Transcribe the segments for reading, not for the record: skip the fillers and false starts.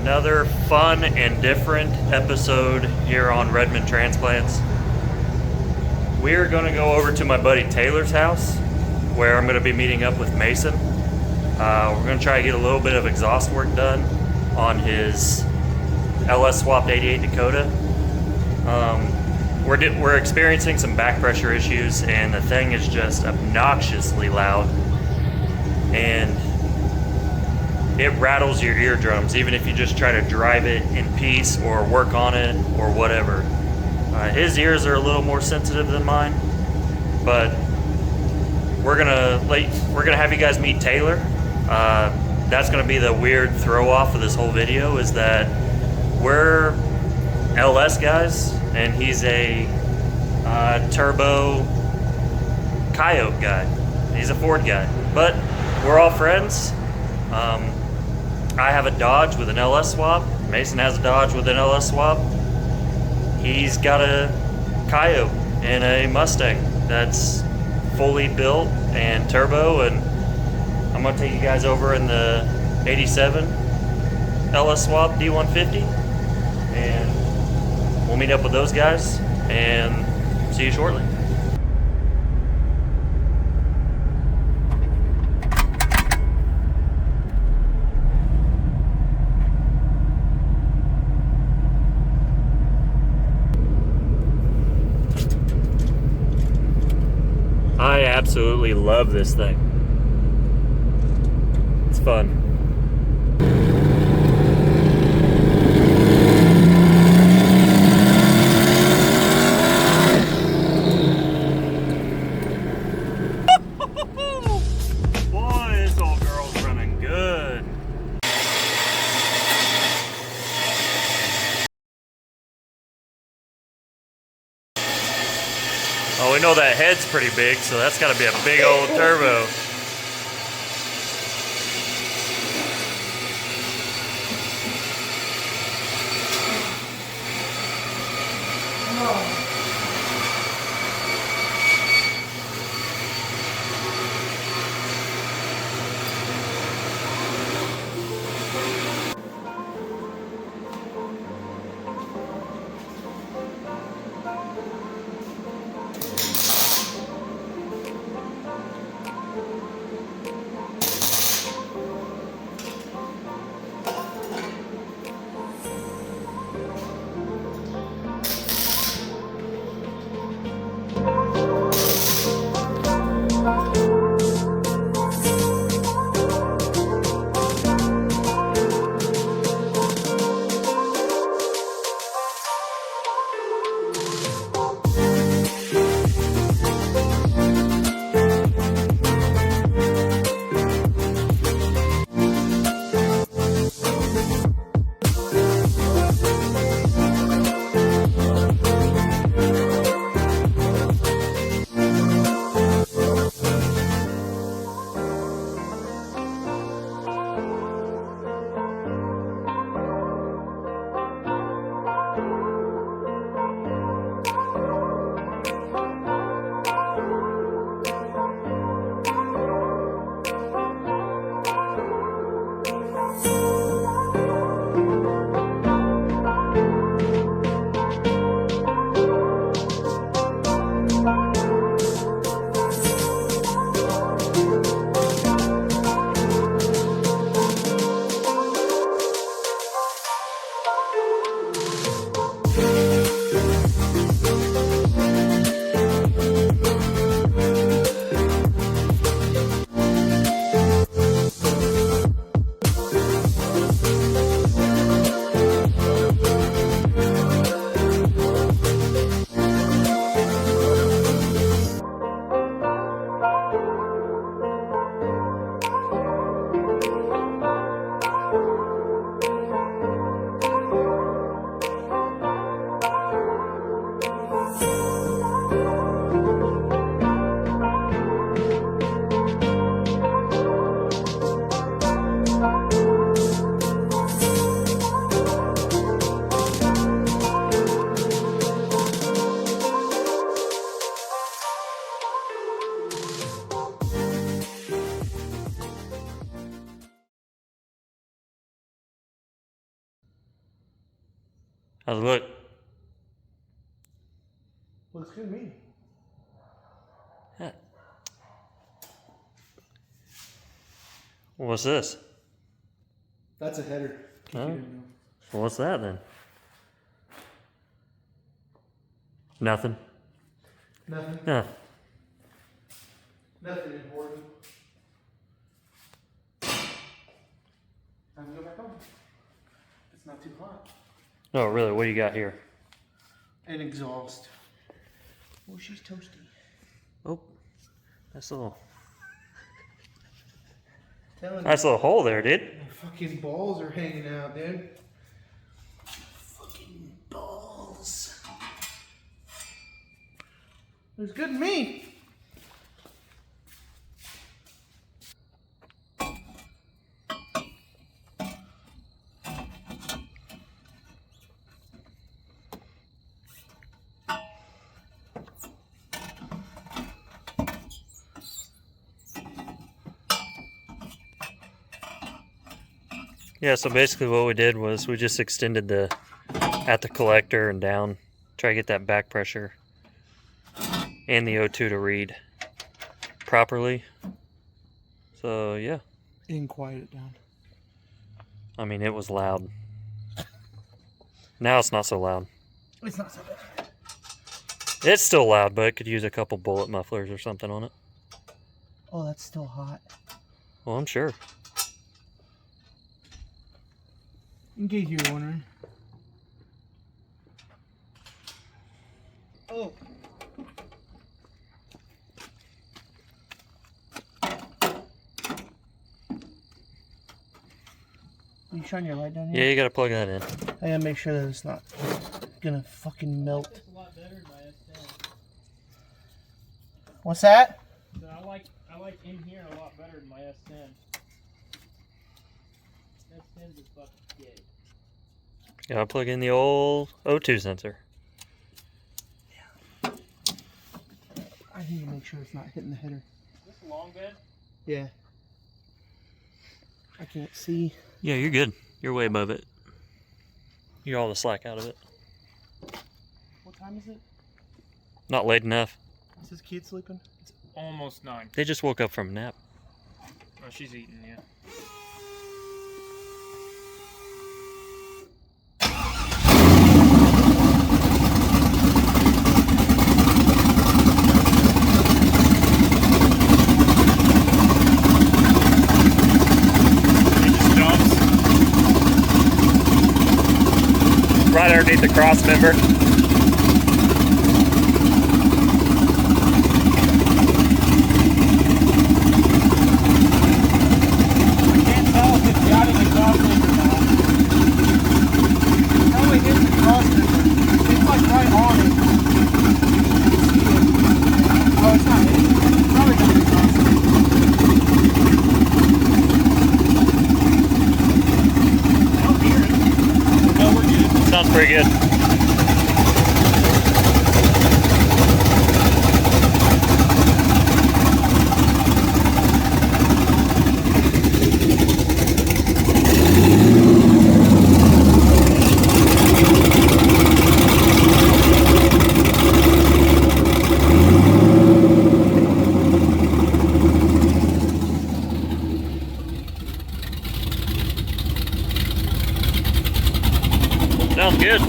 another fun and different episode here on Redmond Transplants. We're going to go over to my buddy Taylor's house where I'm going to be meeting up with Mason. We're going to try to get a little bit of exhaust work done on his LS Swapped 88 Dakota. We're experiencing some back pressure issues, and the thing is just obnoxiously loud, and it rattles your eardrums even if you just try to drive it in peace or work on it or whatever. His ears are a little more sensitive than mine, but we're gonna have you guys meet Taylor. That's gonna be the weird throw off of this whole video, is that we're LS guys and he's a turbo Coyote guy. He's a Ford guy, but we're all friends. I have a Dodge with an LS swap. Mason has a Dodge with an LS swap. He's got a Coyote and a Mustang that's fully built and turbo, and I'm gonna take you guys over in the 87 LS Swapped D150, and we'll meet up with those guys and see you shortly. I absolutely love this thing. It's fun. Boy, this old girl's running good. Oh, we know that head's pretty big, so that's got to be a big old turbo. How's it look? Looks good to me. Yeah. What's this? That's a header. Oh. Well, what's that then? Nothing. Nothing. Yeah. Nothing important. Time to go back home. It's not too hot. Oh, really? What do you got here? An exhaust. Oh, she's toasty. Oh, nice little, Telling nice little hole there, dude. my fucking balls are hanging out, dude. Fucking balls. Looks good to me. Yeah, so basically what we did was we just extended at the collector and down, try to get that back pressure and the O2 to read properly. So yeah. And quiet it down. I mean, it was loud. Now it's not so loud. It's not so bad. It's still loud, but it could use a couple bullet mufflers or something on it. Oh, that's still hot. Well, I'm sure. In case you're wondering. Oh. Are you shining your light down here? Yeah, you gotta plug that in. I gotta make sure that it's not gonna fucking melt. It's a lot better in my S10. What's that? So I like in here a lot better than my S10. S10's a fucking gay. Gotta plug in the old O2 sensor. I need to make sure it's not hitting the header. Is this a long bed? Yeah. I can't see. Yeah, you're good. You're way above it. You're all the slack out of it. What time is it? Not late enough. Is this kid sleeping? It's almost 9. They just woke up from a nap. Oh, she's eating, yeah. Right underneath the cross member. I can't tell if it's got an exhaust leak or not. Probably hit the cross. It's like right on it. Oh, it's not. It's probably got an exhaust leak. I don't hear it. No, we're good. Sounds pretty good. Sounds good.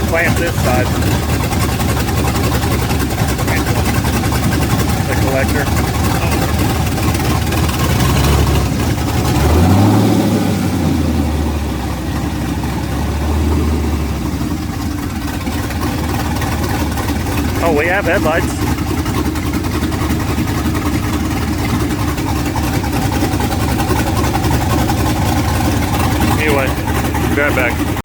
Clamp this side. The collector. Oh, we have headlights. Anyway. Be right back.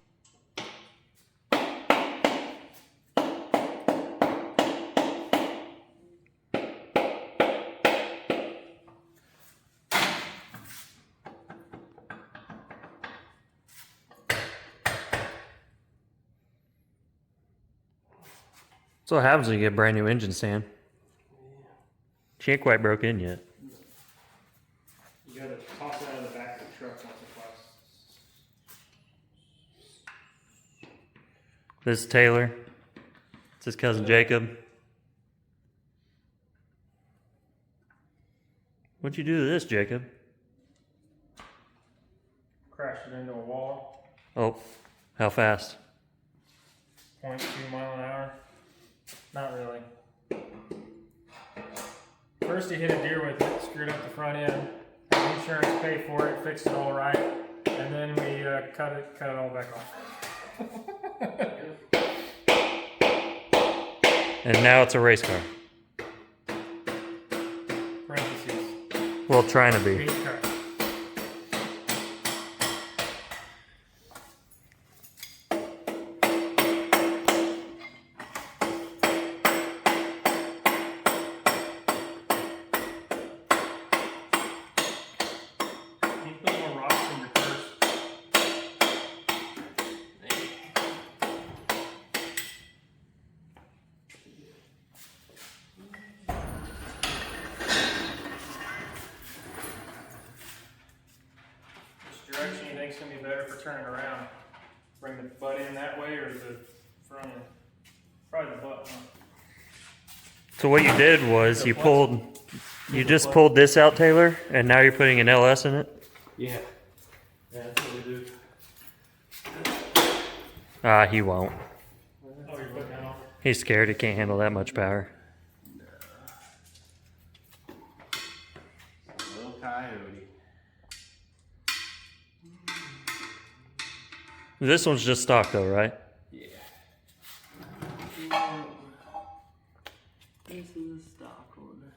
So what happens when you get a brand new engine, Stan? She ain't quite broke in yet. You gotta toss it out of the back of the truck once or twice. This is Taylor. It's his cousin Jacob. What'd you do to this, Jacob? Crashed it into a wall. Oh, how fast? 0.2 mile an hour. Not really. First he hit a deer with it, screwed up the front end. Had insurance pay for it, fixed it all right, and then we cut it all back off. And now it's a race car. Parentheses. Well, trying to be. Race car. Direction you think's gonna be better for turning around? Bring the butt in that way or the front end? Probably the butt, huh? So what you did was you just pulled this out, Taylor, and now you're putting an LS in it? Yeah. Yeah, that's what we do. He won't. Oh, you're putting that on? He's scared he can't handle that much power. Little coyote. This one's just stock though, right? Yeah. This is a stock one.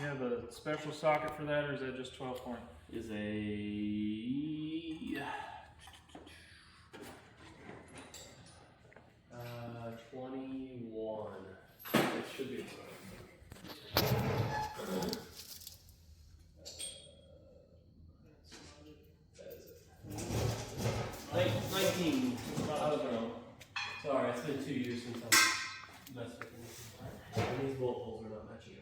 You have a special socket for that, or is that just 12 point? Is a 21. It should be. 19. I was wrong. Sorry, it's been 2 years since I messed with this. And these bolt holes are not matching up.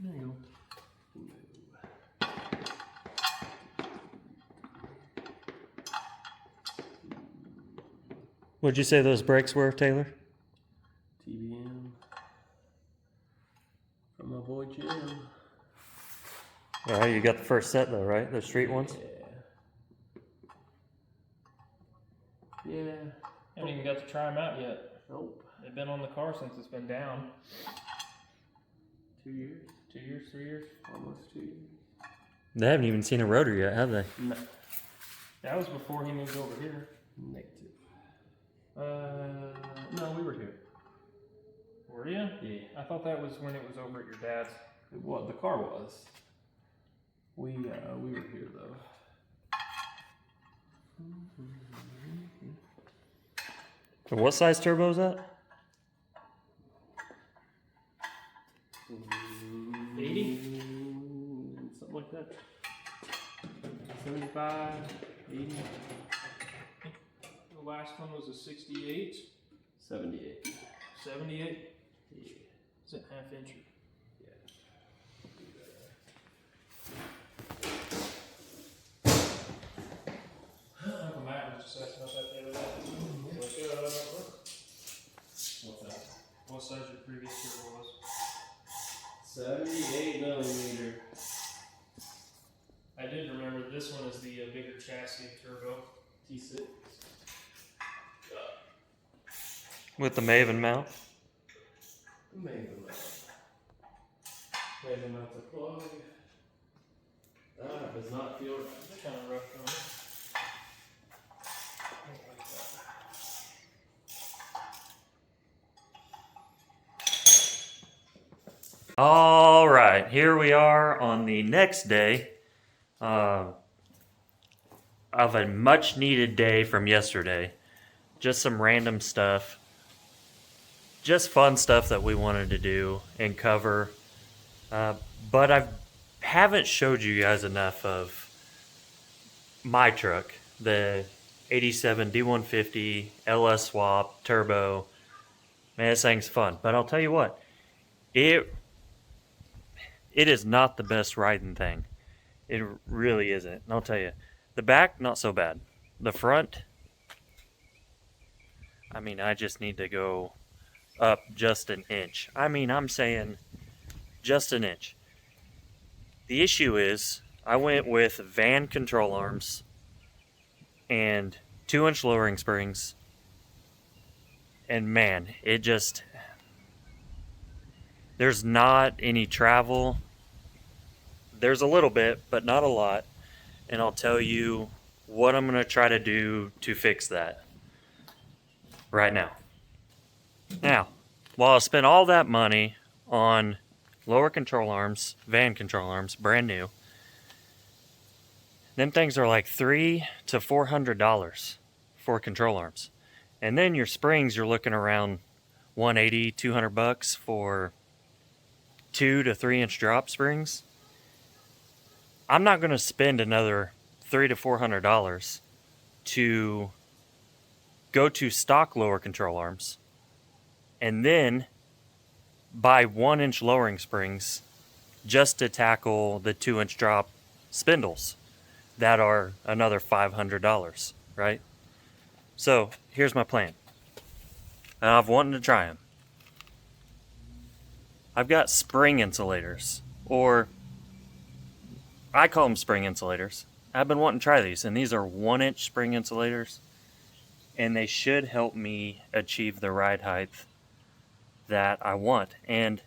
There you go. What'd you say those brakes were, Taylor? TBM. From my boy Jim. All right, you got the first set though, right? The street ones? Yeah. Haven't even got to try them out yet. Nope. They've been on the car since it's been down. 2 years. 2 years, 3 years? Almost 2 years. They haven't even seen a rotor yet, have they? No. That was before he moved over here. Negative. No, we were here. Were you? Yeah. I thought that was when it was over at your dad's. It was. The car was. We were here though. So what size turbo is that? 80? Something like that. 75, 80. The last one was a 68. 78. 78? Yeah. Is it half inch? Uncle Matt was just asking about that the other day. What's that? What size your previous turbo was? 78 millimeter. I did remember this one is the bigger chassis turbo. T6. With the Maven mount? Maven mount. Maven mount's a plug. That does not feel right. It's kind of rough on it. I don't like that. All right, here we are on the next day of a much needed day from yesterday. Just some random stuff, just fun stuff that we wanted to do and cover. But I haven't showed you guys enough of my truck, the 87 D150 LS Swapped Turbo. Man, this thing's fun. But I'll tell you what, it is not the best riding thing. It really isn't. And I'll tell you, the back, not so bad. The front, I mean, I just need to go up just an inch. I mean, I'm saying just an inch. The issue is, I went with van control arms and 2-inch lowering springs. And man, it just, there's not any travel. There's a little bit, but not a lot. And I'll tell you what I'm going to try to do to fix that right now. Now, while I spent all that money on lower control arms, van control arms, brand new, them things are like $300 to $400 for control arms. And then your springs, you're looking around $180, $200 for 2 to 3 inch drop springs. I'm not going to spend another $300 to $400 to go to stock lower control arms and then buy 1-inch lowering springs just to tackle the 2-inch drop spindles that are another $500, right? So here's my plan. And I've wanted to try them. I've got spring insulators, or I call them spring insulators. I've been wanting to try these, and these are 1-inch spring insulators, and they should help me achieve the ride height that I want. And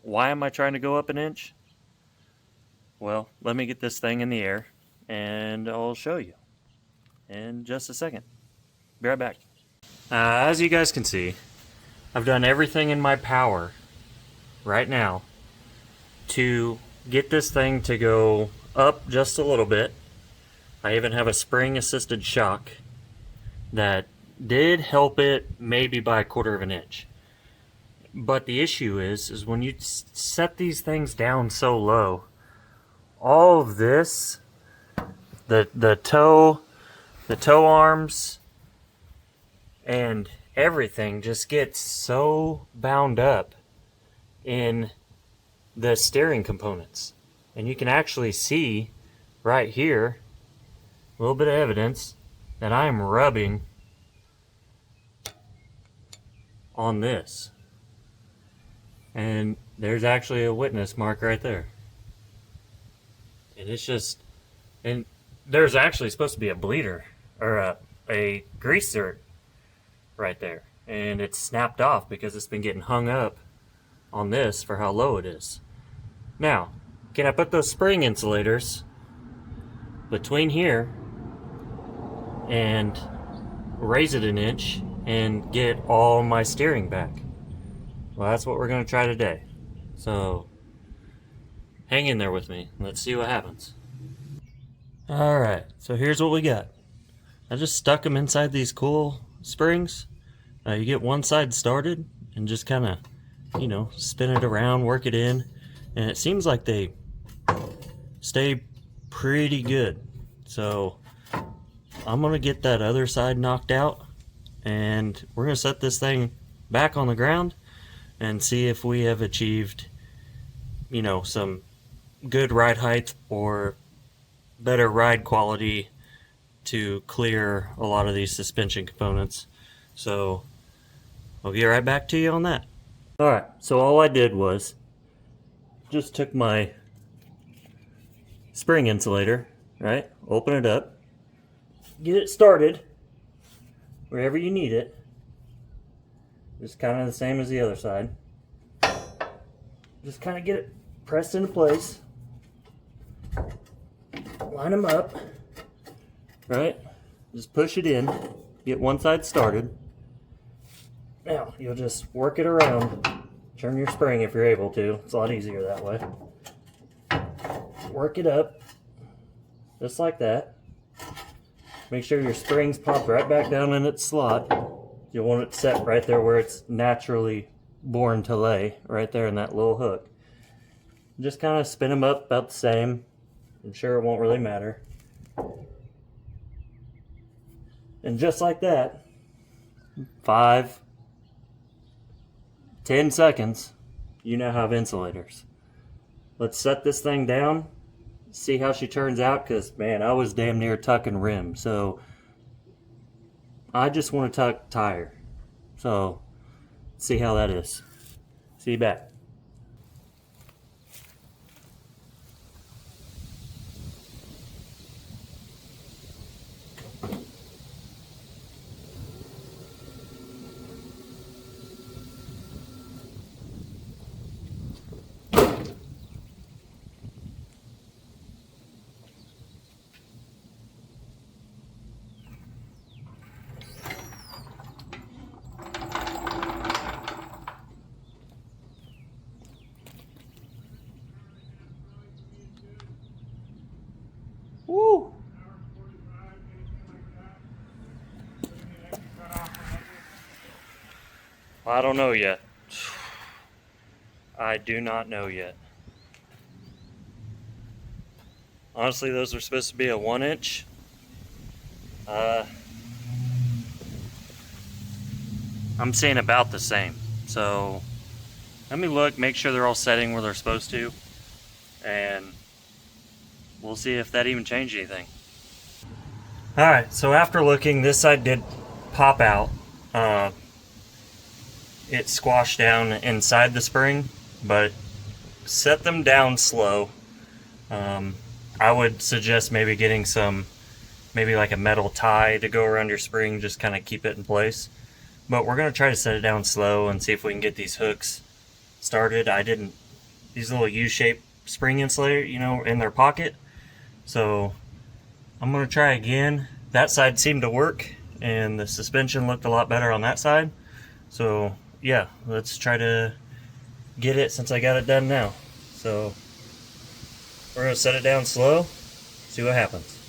why am I trying to go up an inch? Well, let me get this thing in the air, and I'll show you in just a second. Be right back. As you guys can see, I've done everything in my power right now to get this thing to go up just a little bit. I even have a spring assisted shock that did help it maybe by 1/4 of an inch. But the issue is when you set these things down so low, all of this, the toe arms, and everything just gets so bound up in the steering components. And you can actually see right here, a little bit of evidence that I am rubbing on this. And there's actually a witness mark right there. And it's just, and there's actually supposed to be a bleeder, or a greaser right there, and it's snapped off because it's been getting hung up on this for how low it is. Now, can I put those spring insulators between here and raise it an inch and get all my steering back? Well, that's what we're going to try today. So hang in there with me. Let's see what happens. Alright, so here's what we got. I just stuck them inside these cool springs. You get one side started and just kind of, you know, spin it around, work it in, and it seems like they stay pretty good. So I'm gonna get that other side knocked out, and we're gonna set this thing back on the ground and see if we have achieved, you know, some good ride height or better ride quality to clear a lot of these suspension components. So I'll get right back to you on that. Alright, so all I did was just took my spring insulator, right? Open it up, get it started wherever you need it. Just kind of the same as the other side. Just kind of get it pressed into place. Line them up, right? Just push it in, get one side started. Now you'll just work it around, turn your spring if you're able to. It's a lot easier that way. Work it up, just like that. Make sure your springs pop right back down in its slot. You want it set right there where it's naturally born to lay, right there in that little hook. Just kind of spin them up about the same. I'm sure it won't really matter. And just like that, 5, 10 seconds, you now have insulators. Let's set this thing down, see how she turns out, because man, I was damn near tucking rim. So I just want to tuck tire. So let's see how that is. See you back. Woo! I don't know yet. I do not know yet. Honestly, those were supposed to be a 1-inch. I'm seeing about the same. So let me look, make sure they're all setting where they're supposed to, and we'll see if that even changed anything. Alright, so after looking, this side did pop out. It squashed down inside the spring, but set them down slow. I would suggest maybe getting maybe like a metal tie to go around your spring, just kind of keep it in place. But we're going to try to set it down slow and see if we can get these hooks started. These little U-shaped spring insulator, in their pocket. So I'm going to try again. That side seemed to work, and the suspension looked a lot better on that side. So yeah, let's try to get it since I got it done now. So we're going to set it down slow, see what happens.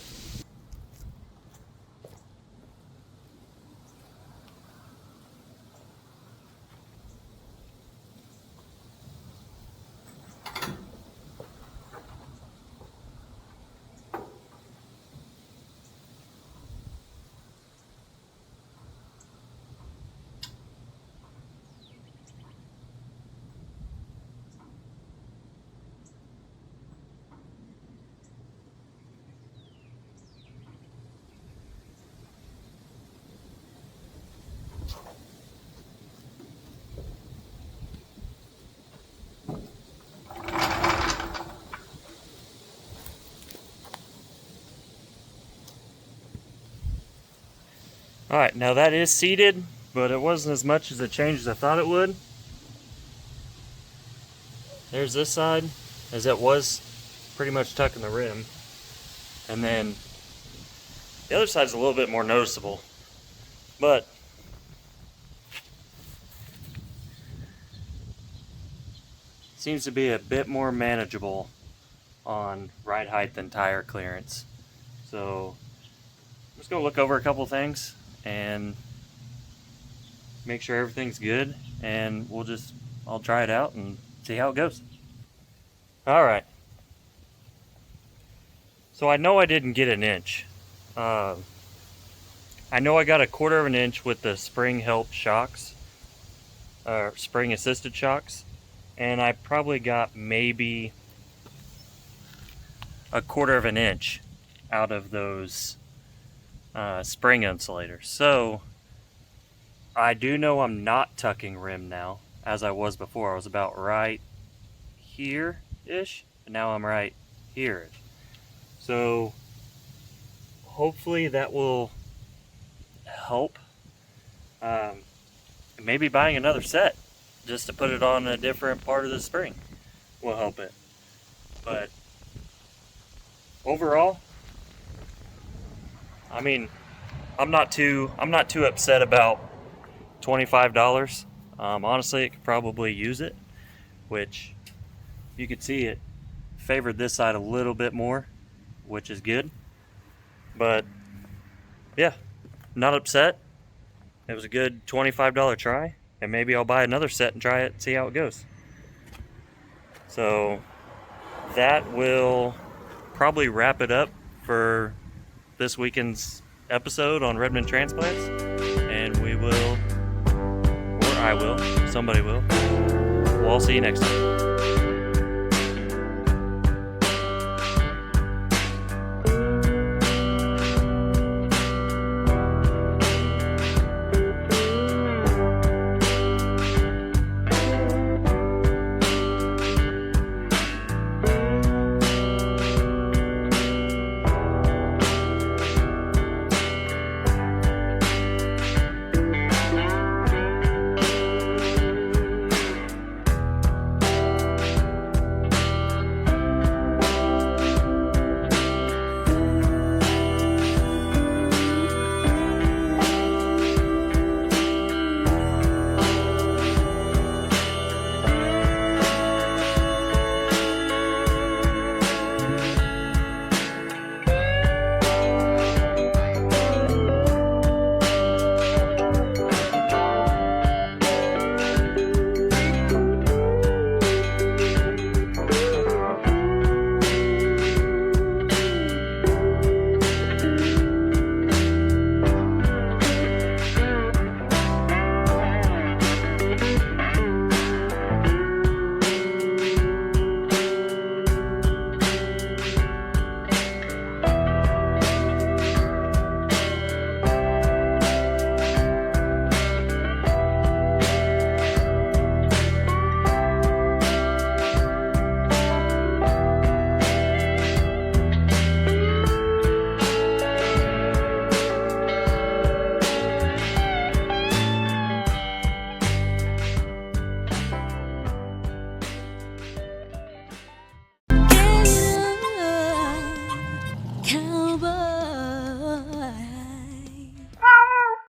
Alright, now that is seated, but it wasn't as much as it changed as I thought it would. There's this side, as it was pretty much tucking the rim. And then the other side's a little bit more noticeable. But seems to be a bit more manageable on ride height and tire clearance. So I'm just going to look over a couple things and make sure everything's good, and I'll try it out and see how it goes. Alright, so I know I didn't get an inch. I know I got a 1/4 of an inch with the spring help shocks, spring assisted shocks, and I probably got maybe a 1/4 of an inch out of those spring insulators. So I do know I'm not tucking rim now, as I was before. I was about right here-ish, and now I'm right here-ish. So hopefully that will help. Maybe buying another set just to put it on a different part of the spring will help it. But overall, I mean, I'm not too upset about $25. Honestly, it could probably use it. which you could see it favored this side a little bit more, which is good. But yeah, not upset. It was a good $25 try, and maybe I'll buy another set and try it and see how it goes. So that will probably wrap it up for this weekend's episode on Redmond Transplants, and we will, or I will, somebody will. We'll all see you next time. Cowboy